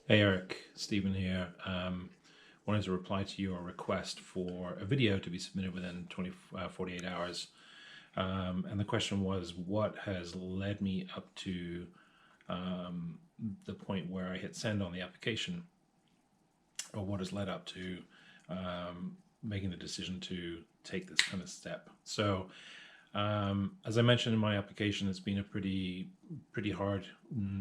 Hey Eric, Stephen here. Wanted to reply to your request for a video to be submitted within 48 hours. And the question was, what has led me up to the point where I hit send on the application, or what has led up to making the decision to take this kind of step? So, as I mentioned in my application, it's been a pretty hard,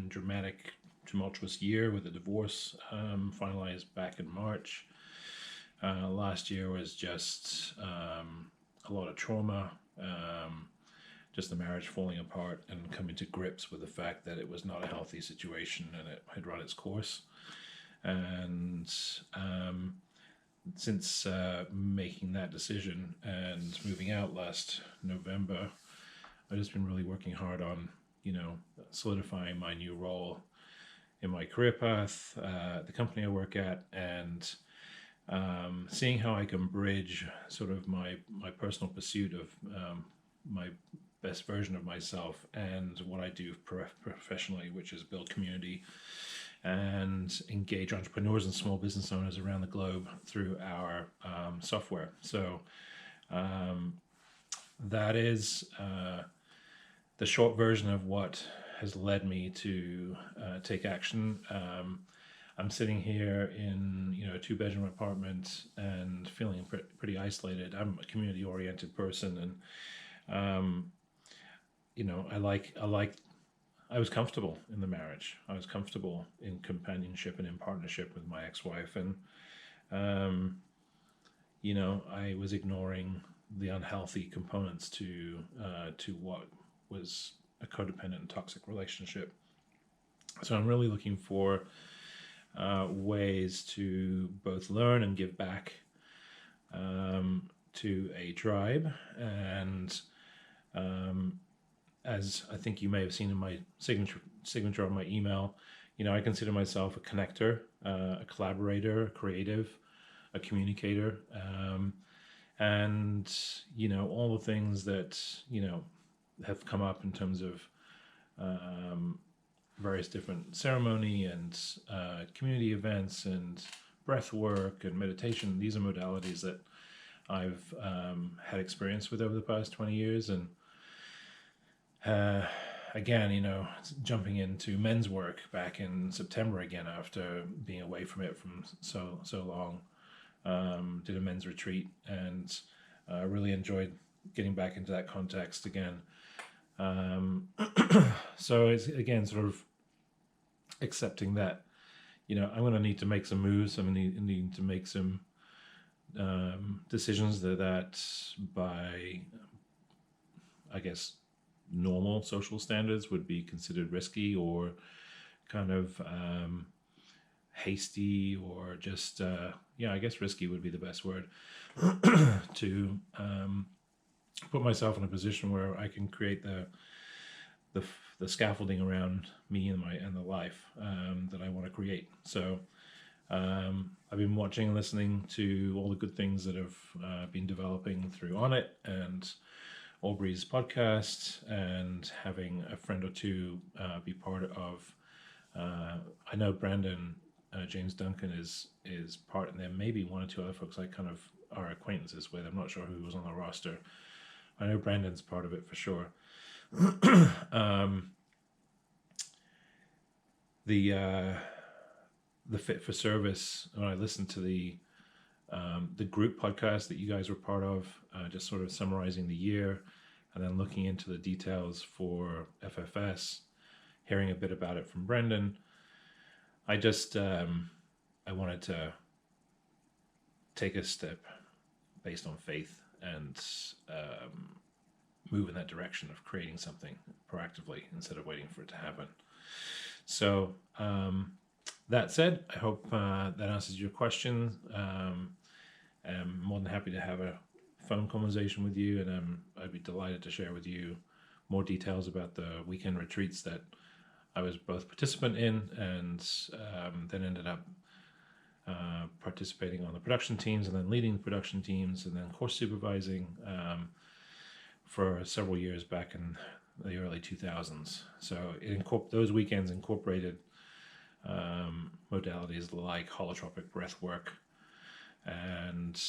dramatic, tumultuous year with a divorce finalized back in March. Last year was just a lot of trauma, just the marriage falling apart and coming to grips with the fact that it was not a healthy situation and it had run its course. And since making that decision and moving out last November, I've just been really working hard on, solidifying my new role in my career path, the company I work at, and seeing how I can bridge sort of my personal pursuit of my best version of myself and what I do professionally, which is build community and engage entrepreneurs and small business owners around the globe through our software. So that is the short version of what has led me to take action. I'm sitting here in a two-bedroom apartment and feeling pretty isolated. I'm a community-oriented person, and I was comfortable in the marriage. I was comfortable in companionship and in partnership with my ex-wife, and um, I was ignoring the unhealthy components to what was a codependent and toxic relationship. So I'm really looking for ways to both learn and give back to a tribe. And as I think you may have seen in my signature on my email, I consider myself a connector, a collaborator, a creative, a communicator, and all the things that have come up in terms of various different ceremony and community events and breath work and meditation. These are modalities that I've had experience with over the past 20 years. And again, jumping into men's work back in September again after being away from it from so long. Did a men's retreat and really enjoyed getting back into that context again. So it's again sort of accepting that I'm going to need to make some moves. I'm going to need to make some decisions that by I guess normal social standards would be considered risky or kind of hasty or just I guess risky would be the best word to put myself in a position where I can create the scaffolding around me and the life that I want to create. So I've been watching and listening to all the good things that have been developing through Onnit and Aubrey's podcast, and having a friend or two be part of. I know Brandon James Duncan is part, and there may be one or two other folks I kind of are acquaintances with. I'm not sure who was on the roster. I know Brandon's part of it for sure. The Fit for Service, when I listened to the group podcast that you guys were part of, just sort of summarizing the year and then looking into the details for FFS, hearing a bit about it from Brendan, I just I wanted to take a step based on faith and move in that direction of creating something proactively instead of waiting for it to happen. So that said, I hope that answers your question. I'm more than happy to have a phone conversation with you, and I'd be delighted to share with you more details about the weekend retreats that I was both participant in and then ended up participating on the production teams and then leading the production teams and then course supervising for several years back in the early 2000s. So those weekends incorporated modalities like holotropic breath work and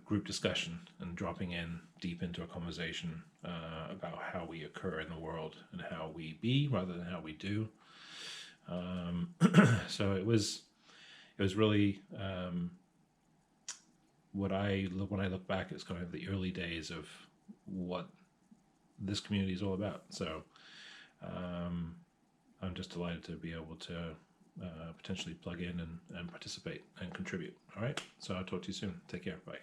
group discussion, and dropping in deep into a conversation about how we occur in the world and how we be rather than how we do. So it was really when I look back, it's kind of the early days of what this community is all about. So I'm just delighted to be able to potentially plug in and participate and contribute. All right. So I'll talk to you soon. Take care. Bye.